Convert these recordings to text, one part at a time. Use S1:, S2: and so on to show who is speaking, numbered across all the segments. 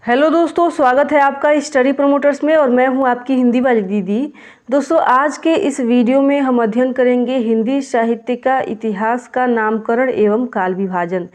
S1: Hello दोस्तों, स्वागत है आपका स्टडी प्रमोटर्स में और मैं हूं आपकी हिंदी वाली दीदी। दोस्तों, आज के इस वीडियो में हम अध्ययन करेंगे हिंदी साहित्य का इतिहास का नामकरण एवं काल विभाजन।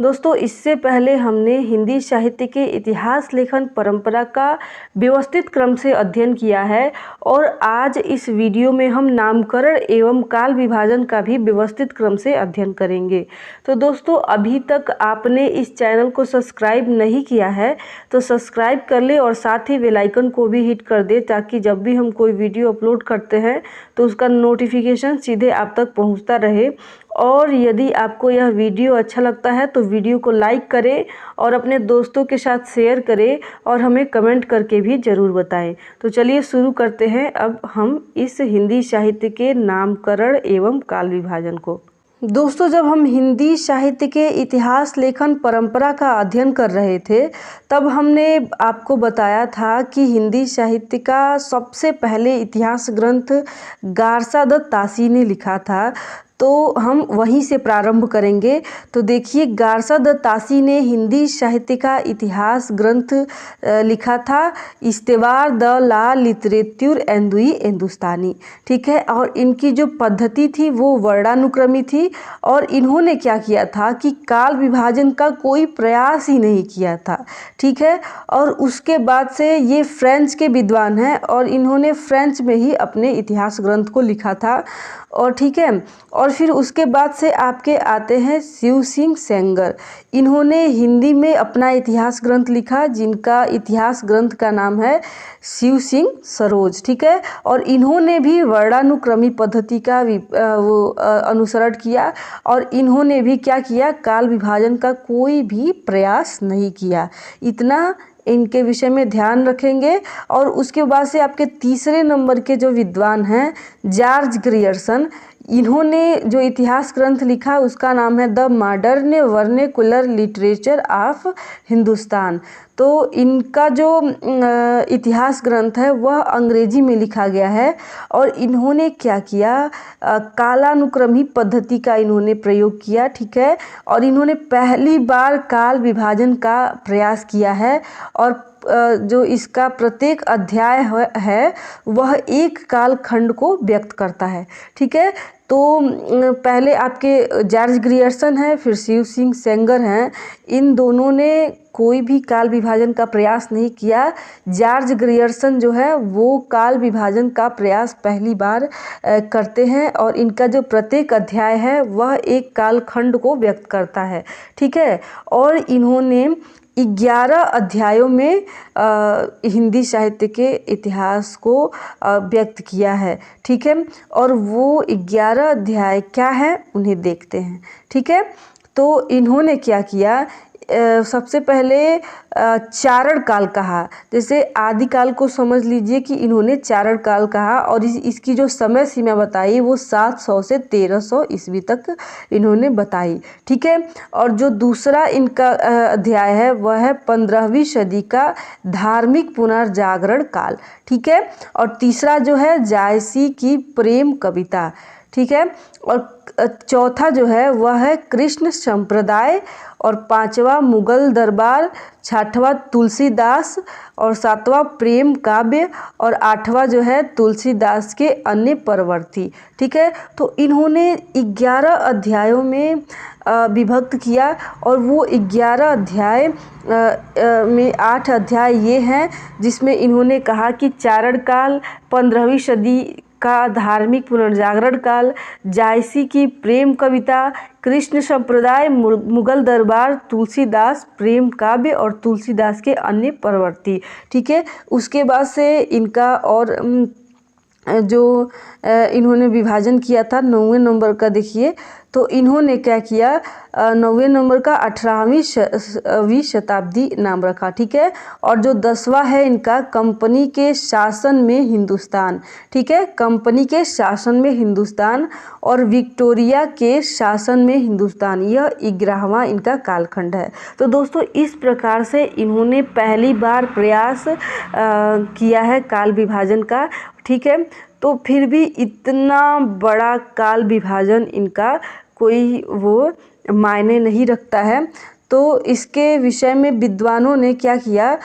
S1: दोस्तों, इससे पहले हमने हिंदी साहित्य के इतिहास लेखन परंपरा का व्यवस्थित क्रम से अध्ययन किया है और आज इस वीडियो में हम नामकरण एवं काल विभाजन का भी व्यवस्थित क्रम से अध्ययन करेंगे। तो दोस्तों, अभी तक आपने इस चैनल को सब्सक्राइब नहीं किया है तो सब्सक्राइब कर ले और साथ ही बेल आइकन को भी हिट कर दे ताकि जब भी हम कोई वीडियो अपलोड करते हैं तो उसका नोटिफिकेशन सीधे आप तक पहुंचता रहे। और यदि आपको यह वीडियो अच्छा लगता है तो वीडियो को लाइक करें और अपने दोस्तों के साथ शेयर करें और हमें कमेंट करके भी ज़रूर बताएं। तो चलिए शुरू करते हैं अब हम इस हिंदी साहित्य के नामकरण एवं काल विभाजन को। दोस्तों, जब हम हिंदी साहित्य के इतिहास लेखन परंपरा का अध्ययन कर रहे थे तब हमने आपको बताया था कि हिंदी साहित्य का सबसे पहले इतिहास ग्रंथ गारसा दत्त तासी ने लिखा था, तो हम वहीं से प्रारंभ करेंगे। तो देखिए, गारसा दत्त तासी ने हिंदी साहित्य का इतिहास ग्रंथ लिखा था, इस्तेवार द ला लिटरेच्यूर एंदुई हिंदुस्तानी। ठीक है, और इनकी जो पद्धति थी वो वर्णानुक्रमी थी और इन्होंने क्या किया था कि काल विभाजन का कोई प्रयास ही नहीं किया था। ठीक है, और उसके बाद से ये फ्रेंच के विद्वान हैं और इन्होंने फ्रेंच में ही अपने इतिहास ग्रंथ को लिखा था। और ठीक है, और फिर उसके बाद से आपके आते हैं शिव सिंह सेंगर। इन्होंने हिंदी में अपना इतिहास ग्रंथ लिखा जिनका इतिहास ग्रंथ का नाम है शिव सिंह सरोज। ठीक है, और इन्होंने भी वर्णानुक्रमी पद्धति का अनुसरण किया और इन्होंने भी क्या किया, काल विभाजन का कोई भी प्रयास नहीं किया। इतना इनके विषय में ध्यान रखेंगे। और उसके बाद से आपके तीसरे नंबर के जो विद्वान हैं जॉर्ज ग्रियर्सन, इन्होंने जो इतिहास ग्रंथ लिखा उसका नाम है the modern vernacular literature of Hindustan. तो इनका जो इतिहास ग्रंथ है वह अंग्रेजी में लिखा गया है और इन्होंने क्या किया, कालानुक्रमी पद्धति का इन्होंने प्रयोग किया। ठीक है, और इन्होंने पहली बार काल विभाजन का प्रयास किया है और जो इसका प्रत्येक अध्याय है वह एक काल खंड को व्यक्त करता है। ठीक है, तो पहले आपके जॉर्ज ग्रियर्सन हैं, फिर शिव सिंह सेंगर हैं। इन दोनों ने कोई भी काल विभाजन का प्रयास नहीं किया। जॉर्ज ग्रियर्सन जो है वो काल विभाजन का प्रयास पहली बार करते हैं और इनका जो प्रत्येक अध्याय है वह एक काल खंड को व्यक्त करता है। ठीक है, और इन्होंने 11 अध्यायों में हिंदी साहित्य के इतिहास को व्यक्त किया है। ठीक है, और वो 11 अध्याय क्या है उन्हें देखते हैं। ठीक है, तो इन्होंने क्या किया, सबसे पहले चारण काल कहा। जैसे आदिकाल को समझ लीजिए कि इन्होंने चारण काल कहा और इसकी जो समय सीमा बताई वो 700 से 1300 ईस्वी तक इन्होंने बताई। ठीक है, और जो दूसरा इनका अध्याय है वह है 15वीं सदी का धार्मिक पुनर्जागरण काल। ठीक है, और तीसरा जो है जायसी की प्रेम कविता। ठीक है, और चौथा जो है वह है कृष्ण संप्रदाय और पांचवा मुगल दरबार, छठवां तुलसीदास और सातवां प्रेम काव्य और आठवां जो है तुलसीदास के अन्य परवर्ती। ठीक है, तो इन्होंने 11 अध्यायों में विभक्त किया और वो 11 अध्याय में 8 अध्याय ये हैं जिसमें इन्होंने कहा कि चारण काल, 15वीं सदी का धार्मिक पुनर्जागरण काल, जायसी की प्रेम कविता, कृष्ण संप्रदाय, मुगल दरबार, तुलसीदास प्रेम काव्य और तुलसीदास के अन्य परवर्ती। ठीक है, उसके बाद से इनका और जो इन्होंने विभाजन किया था 9वें नंबर का देखिए, तो इन्होंने क्या किया, 9वें नंबर का 18वीं शताब्दी नाम रखा। ठीक है, और जो 10वां है इनका कंपनी के शासन में हिंदुस्तान। ठीक है, कंपनी के शासन में हिंदुस्तान और विक्टोरिया के शासन में हिंदुस्तान, यह 11वां इनका कालखंड है। तो दोस्तों, इस प्रकार से इन्होंने पहली बार प्रयास किया है काल विभाजन का। ठीक है, तो फिर भी इतना बड़ा काल विभाजन इनका कोई वो मायने नहीं रखता है। तो इसके विषय में विद्वानों ने क्या किया,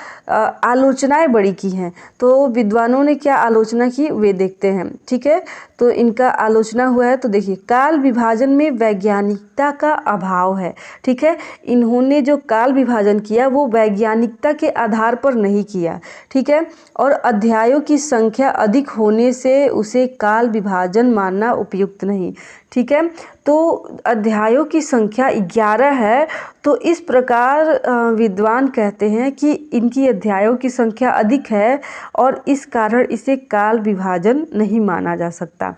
S1: आलोचनाएं बड़ी की हैं। तो विद्वानों ने क्या आलोचना की वे देखते हैं। ठीक है, तो इनका आलोचना हुआ है। तो देखिए, काल विभाजन में वैज्ञानिकता का अभाव है। ठीक है, इन्होंने जो काल विभाजन किया वो वैज्ञानिकता के आधार पर नहीं किया। ठीक है, और अध्यायों की संख्या अधिक होने से उसे काल विभाजन मानना उपयुक्त नहीं। ठीक है, तो अध्यायों की संख्या 11 है, तो इस प्रकार विद्वान कहते हैं कि इनकी अध्यायों की संख्या अधिक है और इस कारण इसे काल विभाजन नहीं माना जा सकता।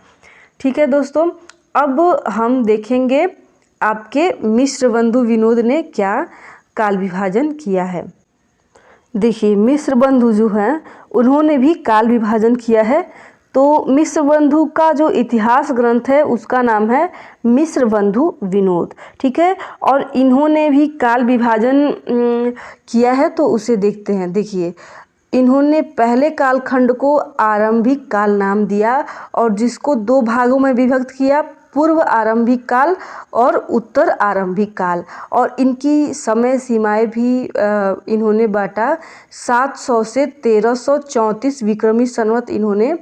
S1: ठीक है दोस्तों, अब हम देखेंगे आपके मिश्र बंधु विनोद ने क्या काल विभाजन किया है। देखिए, मिश्र बंधु जो हैं उन्होंने भी काल विभाजन किया है। तो मिश्र बंधु का जो इतिहास ग्रंथ है उसका नाम है मिश्र बंधु विनोद। ठीक है, और इन्होंने भी काल विभाजन किया है, तो उसे देखते हैं। देखिए, इन्होंने पहले कालखंड को आरंभिक काल नाम दिया और जिसको 2 भागों में विभक्त किया, पूर्व आरंभिक काल और उत्तर आरंभिक काल। और इनकी समय सीमाएं भी इन्होंने बांटा। 700 से 1334 विक्रमी संवत इन्होंने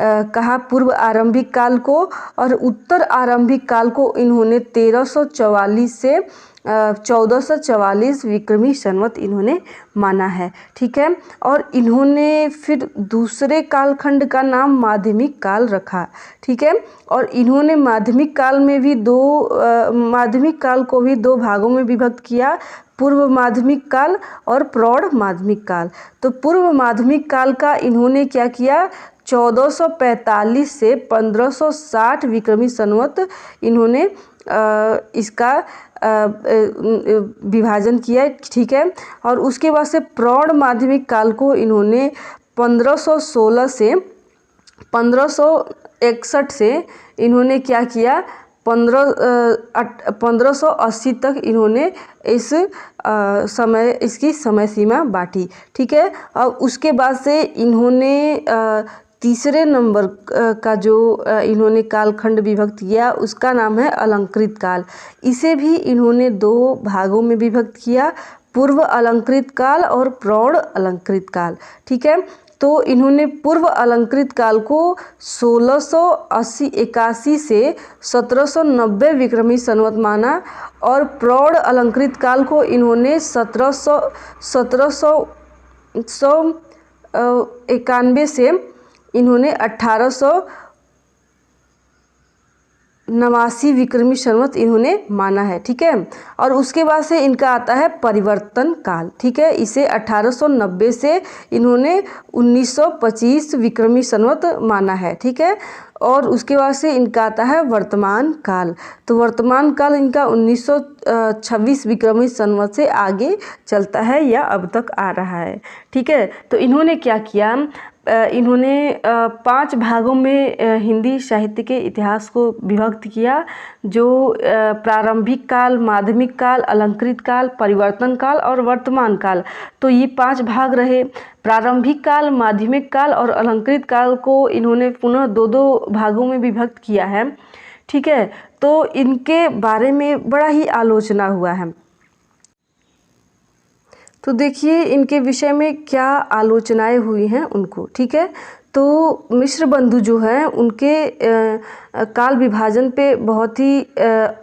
S1: कहा पूर्व आरंभिक काल को, और उत्तर आरंभिक काल को इन्होंने 1344 से 1444 विक्रमी संवत इन्होंने माना है। ठीक है, और इन्होंने फिर दूसरे कालखंड का नाम माध्यमिक काल रखा। ठीक है, और इन्होंने माध्यमिक काल में भी माध्यमिक काल को भी 2 भागों में विभक्त किया, पूर्व माध्यमिक काल और प्रौढ़ माध्यमिक काल। तो पूर्व माध्यमिक काल का इन्होंने क्या किया, 1445 से 1560 विक्रमी संवत इन्होंने इसका विभाजन किया। ठीक है, और उसके बाद से प्रौढ़ माध्यमिक काल को इन्होंने 1516 से 1561 से इन्होंने क्या किया, 1580 तक इन्होंने इसकी समय सीमा बांटी। ठीक है, और उसके बाद से इन्होंने तीसरे नंबर का जो इन्होंने कालखंड विभक्त किया उसका नाम है अलंकृत काल। इसे भी इन्होंने 2 भागों में विभक्त किया, पूर्व अलंकृत काल और प्रौढ़ अलंकृत काल। ठीक है, तो इन्होंने पूर्व अलंकृत काल को 1681 से 1790 विक्रमी संवत माना, और प्रौढ़ अलंकृत काल को इन्होंने 1791 से इन्होंने 1889 विक्रमी संवत इन्होंने माना है। ठीक है, और उसके बाद से इनका आता है परिवर्तन काल। ठीक है, इसे 1890 से इन्होंने 1925 विक्रमी संवत माना है। ठीक है, और उसके बाद से इनका आता है वर्तमान काल। तो वर्तमान काल इनका 1926 विक्रमी संवत से आगे चलता है या अब तक आ रहा है। ठीक है, तो इन्होंने क्या किया, इन्होंने 5 भागों में हिंदी साहित्य के इतिहास को विभक्त किया, जो प्रारंभिक काल, माध्यमिक काल, अलंकृत काल, परिवर्तन काल और वर्तमान काल। तो ये 5 भाग रहे। प्रारंभिक काल, माध्यमिक काल और अलंकृत काल को इन्होंने पुनः 2 भागों में विभक्त किया है। ठीक है, तो इनके बारे में बड़ा ही आलोचना हुआ है। तो देखिए इनके विषय में क्या आलोचनाएं हुई हैं उनको। ठीक है, तो मिश्र बंधु जो हैं उनके काल विभाजन पे बहुत ही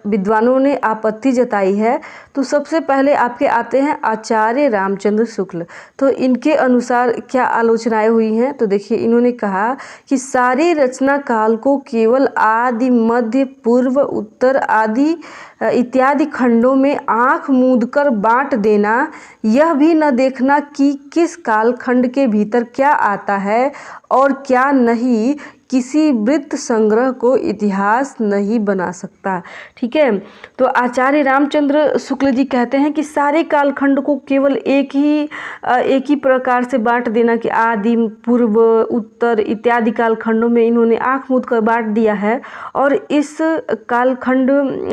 S1: विद्वानों ने आपत्ति जताई है। तो सबसे पहले आपके आते हैं आचार्य रामचंद्र शुक्ल। तो इनके अनुसार क्या आलोचनाएं हुई हैं, तो देखिए इन्होंने कहा कि सारे रचना काल को केवल आदि, मध्य, पूर्व, उत्तर आदि इत्यादि खंडों में आँख मूंदकर बांट देना, यह भी न देखना कि किस कालखंड के भीतर क्या आता है और क्या नहीं, किसी वृत्त संग्रह को इतिहास नहीं बना सकता। ठीक है, तो आचार्य रामचंद्र शुक्ल जी कहते हैं कि सारे कालखंड को केवल एक ही प्रकार से बांट देना कि आदि, पूर्व, उत्तर इत्यादि कालखंडों में इन्होंने आँख मूंद कर बांट दिया है, और इस कालखंड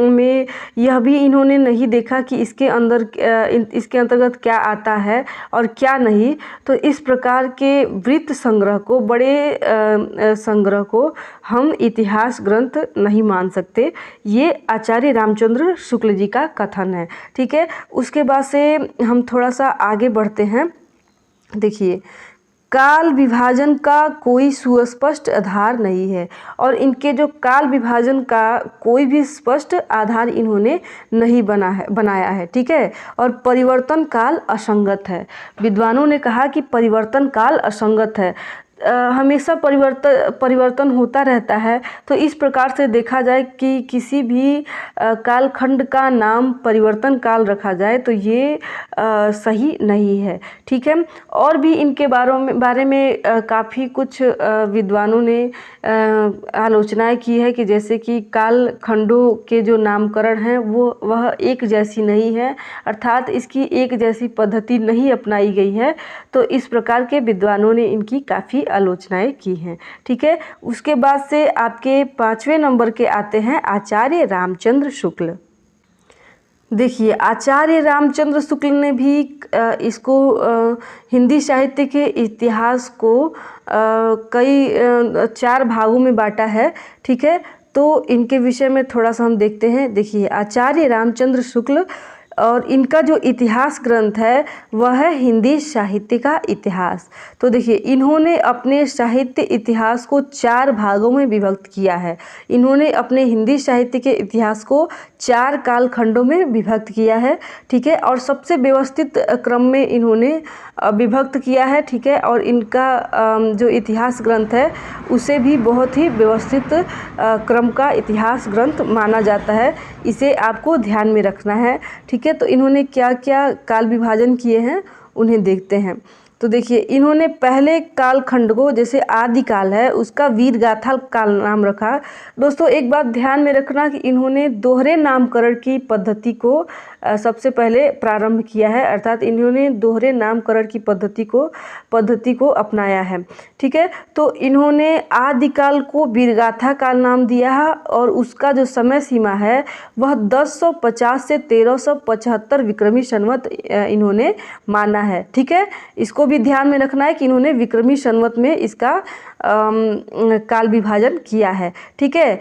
S1: में यह भी इन्होंने नहीं देखा कि इसके अंतर्गत क्या आता है और क्या नहीं। तो इस प्रकार के वृत्त संग्रह को, बड़े संग्रह संग्रह को हम इतिहास ग्रंथ नहीं मान सकते। ये आचार्य रामचंद्र शुक्ल जी का कथन है। ठीक है, उसके बाद से हम थोड़ा सा आगे बढ़ते हैं। देखिए, काल विभाजन का कोई सुस्पष्ट आधार नहीं है, और इनके जो काल विभाजन का कोई भी स्पष्ट आधार इन्होंने नहीं बनाया है। ठीक है, और परिवर्तन काल असंगत है। विद्वानों ने कहा कि परिवर्तन काल असंगत है। हमेशा परिवर्तन होता रहता है। तो इस प्रकार से देखा जाए कि किसी भी कालखंड का नाम परिवर्तन काल रखा जाए तो ये सही नहीं है। ठीक है, और भी इनके बारे में काफ़ी कुछ विद्वानों ने आलोचनाएं की है कि जैसे कि कालखंडों के जो नामकरण हैं वह एक जैसी नहीं है, अर्थात इसकी एक जैसी पद्धति नहीं अपनाई गई है। तो इस प्रकार के विद्वानों ने इनकी काफ़ी आलोचनाएं की हैं। ठीक है, उसके बाद से आपके 5वें नंबर के आते हैं आचार्य रामचंद्र शुक्ल। देखिए, आचार्य रामचंद्र शुक्ल ने भी इसको हिंदी साहित्य के इतिहास को कई 4 भागों में बांटा है। ठीक है, तो इनके विषय में थोड़ा सा हम देखते हैं। देखिए, आचार्य रामचंद्र शुक्ल और इनका जो इतिहास ग्रंथ है वह है हिंदी साहित्य का इतिहास। तो देखिए, इन्होंने अपने साहित्य इतिहास को 4 भागों में विभक्त किया है। इन्होंने अपने हिंदी साहित्य के इतिहास को 4 कालखंडों में विभक्त किया है। ठीक है, और सबसे व्यवस्थित क्रम में इन्होंने विभक्त किया है। ठीक है, और इनका जो इतिहास ग्रंथ है उसे भी बहुत ही व्यवस्थित क्रम का इतिहास ग्रंथ माना जाता है। इसे आपको ध्यान में रखना है। ठीक है, तो इन्होंने क्या क्या काल विभाजन किए हैं उन्हें देखते हैं। तो देखिए, इन्होंने पहले कालखंड को, जैसे आदि काल है, उसका वीर गाथा काल नाम रखा। दोस्तों, एक बात ध्यान में रखना कि इन्होंने दोहरे नामकरण की पद्धति को सबसे पहले प्रारंभ किया है, अर्थात इन्होंने दोहरे नामकरण की पद्धति को अपनाया है। ठीक है, तो इन्होंने आदिकाल को वीरगाथा काल नाम दिया है, और उसका जो समय सीमा है वह 1050 से 1375 विक्रमी संवत इन्होंने माना है। ठीक है, इसको भी ध्यान में रखना है कि इन्होंने विक्रमी संवत में इसका काल विभाजन किया है। ठीक है,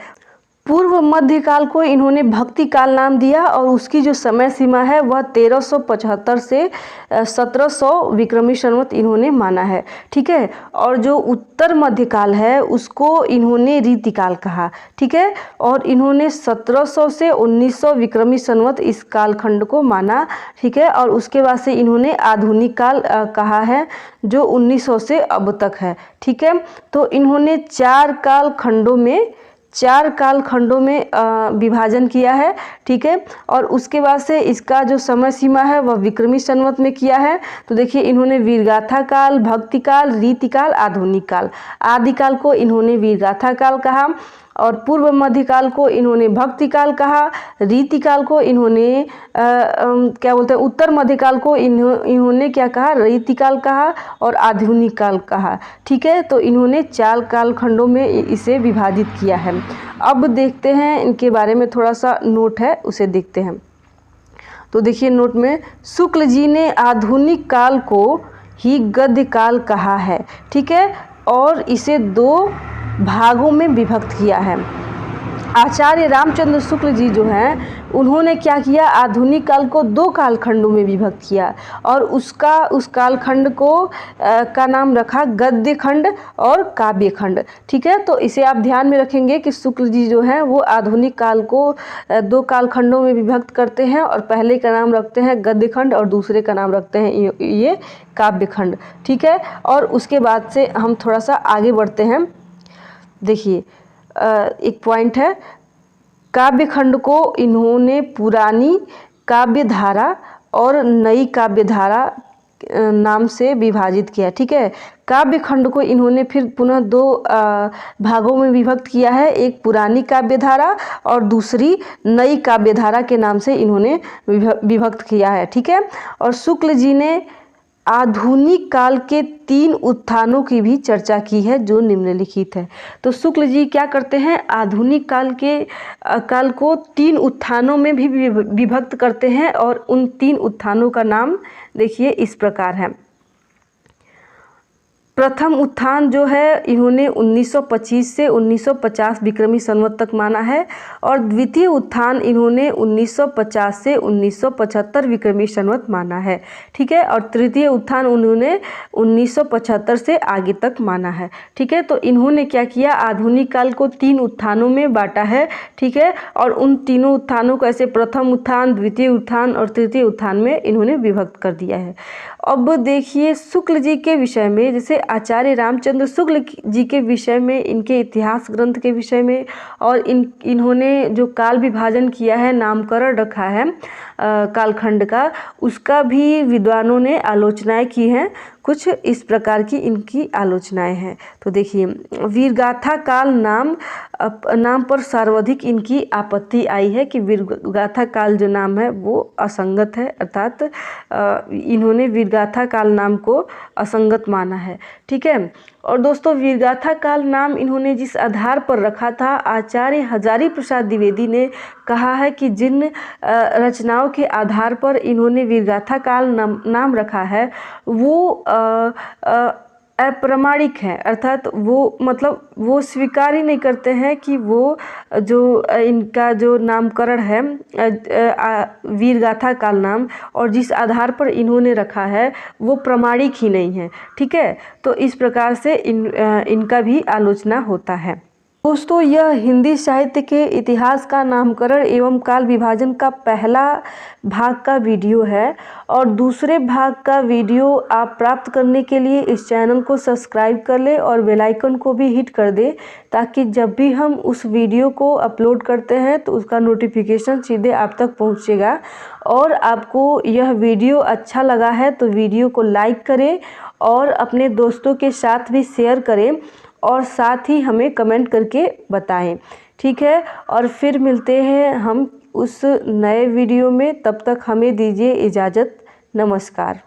S1: पूर्व मध्यकाल को इन्होंने भक्ति काल नाम दिया, और उसकी जो समय सीमा है वह 1375 से 1700 विक्रमी संवत इन्होंने माना है। ठीक है, और जो उत्तर मध्यकाल है उसको इन्होंने रीतिकाल कहा। ठीक है, और इन्होंने 1700 से 1900 विक्रमी संवत इस कालखंड को माना। ठीक है, और उसके बाद से इन्होंने आधुनिक काल कहा है जो 1900 से अब तक है। ठीक है, तो इन्होंने 4 कालखंडों में विभाजन किया है। ठीक है, और उसके बाद से इसका जो समय सीमा है वह विक्रमी संवत में किया है। तो देखिए, इन्होंने वीरगाथा काल, भक्ति काल, रीतिकाल, आधुनिक काल। आदिकाल को इन्होंने वीरगाथा काल कहा, और पूर्व मध्यकाल को इन्होंने भक्ति काल कहा। रीतिकाल को इन्होंने क्या बोलते हैं, उत्तर मध्यकाल को इन्होंने क्या कहा, रीतिकाल कहा, और आधुनिक काल कहा। ठीक है, तो इन्होंने 4 कालखंडों में इसे विभाजित किया है। अब देखते हैं इनके बारे में, थोड़ा सा नोट है उसे देखते हैं। तो देखिए, नोट में शुक्ल जी ने आधुनिक काल को ही गद्य काल कहा है। ठीक है, और इसे 2 भागों में विभक्त किया है। आचार्य रामचंद्र शुक्ल जी जो हैं उन्होंने क्या किया, आधुनिक काल को 2 कालखंडों में विभक्त किया, और उस कालखंड को का नाम रखा गद्य खंड और काव्य खंड। ठीक है, तो इसे आप ध्यान में रखेंगे कि शुक्ल जी जो हैं वो आधुनिक काल को 2 कालखंडों में विभक्त करते हैं, और पहले का नाम रखते हैं गद्य खंड और दूसरे का नाम रखते हैं ये काव्य खंड। ठीक है, और उसके बाद से हम थोड़ा सा आगे बढ़ते हैं। देखिए, एक पॉइंट है, काव्य खंड को इन्होंने पुरानी काव्य धारा और नई काव्य धारा नाम से विभाजित किया। ठीक है, काव्य खंड को इन्होंने फिर पुनः 2 भागों में विभक्त किया है, एक पुरानी काव्य धारा और दूसरी नई काव्य धारा के नाम से इन्होंने विभक्त किया है। ठीक है, और शुक्ल जी ने आधुनिक काल के 3 उत्थानों की भी चर्चा की है जो निम्नलिखित है। तो शुक्ल जी क्या करते हैं, आधुनिक काल को 3 उत्थानों में भी विभक्त करते हैं, और उन 3 उत्थानों का नाम देखिए इस प्रकार है। प्रथम उत्थान जो है इन्होंने 1925 से 1950 विक्रमी संवत तक माना है और द्वितीय उत्थान इन्होंने 1950 से 1975 विक्रमी संवत माना है। ठीक है, और तृतीय उत्थान उन्होंने 1975 से आगे तक माना है। ठीक है, तो इन्होंने क्या किया, आधुनिक काल को 3 उत्थानों में बांटा है। ठीक है, और उन तीनों उत्थानों को ऐसे प्रथम उत्थान, द्वितीय उत्थान और तृतीय उत्थान में इन्होंने विभक्त कर दिया है। अब देखिए शुक्ल जी के विषय में, जैसे आचार्य रामचंद्र शुक्ल जी के विषय में, इनके इतिहास ग्रंथ के विषय में और इन्होंने जो काल विभाजन किया है, नामकरण रखा है कालखंड का, उसका भी विद्वानों ने आलोचनाएं की हैं। कुछ इस प्रकार की इनकी आलोचनाएं हैं। तो देखिए, वीरगाथा काल नाम पर सर्वाधिक इनकी आपत्ति आई है कि वीरगाथा काल जो नाम है वो असंगत है, अर्थात इन्होंने वीरगाथा काल नाम को असंगत माना है। ठीक है, और दोस्तों वीरगाथा काल नाम इन्होंने जिस आधार पर रखा था, आचार्य हजारी प्रसाद द्विवेदी ने कहा है कि जिन रचनाओं के आधार पर इन्होंने वीरगाथा काल नाम रखा है वो अप्रमाणिक है, अर्थात वो मतलब वो स्वीकार ही नहीं करते हैं कि वो जो इनका जो नामकरण है वीरगाथा काल नाम और जिस आधार पर इन्होंने रखा है वो प्रमाणिक ही नहीं है। ठीक है, तो इस प्रकार से इनका भी आलोचना होता है। दोस्तों, यह हिंदी साहित्य के इतिहास का नामकरण एवं काल विभाजन का पहला भाग का वीडियो है और दूसरे भाग का वीडियो आप प्राप्त करने के लिए इस चैनल को सब्सक्राइब कर लें और बेल आइकन को भी हिट कर दें, ताकि जब भी हम उस वीडियो को अपलोड करते हैं तो उसका नोटिफिकेशन सीधे आप तक पहुंचेगा। और आपको यह वीडियो अच्छा लगा है तो वीडियो को लाइक करें और अपने दोस्तों के साथ भी शेयर करें और साथ ही हमें कमेंट करके बताएं। ठीक है, और फिर मिलते हैं हम उस नए वीडियो में, तब तक हमें दीजिए इजाज़त। नमस्कार।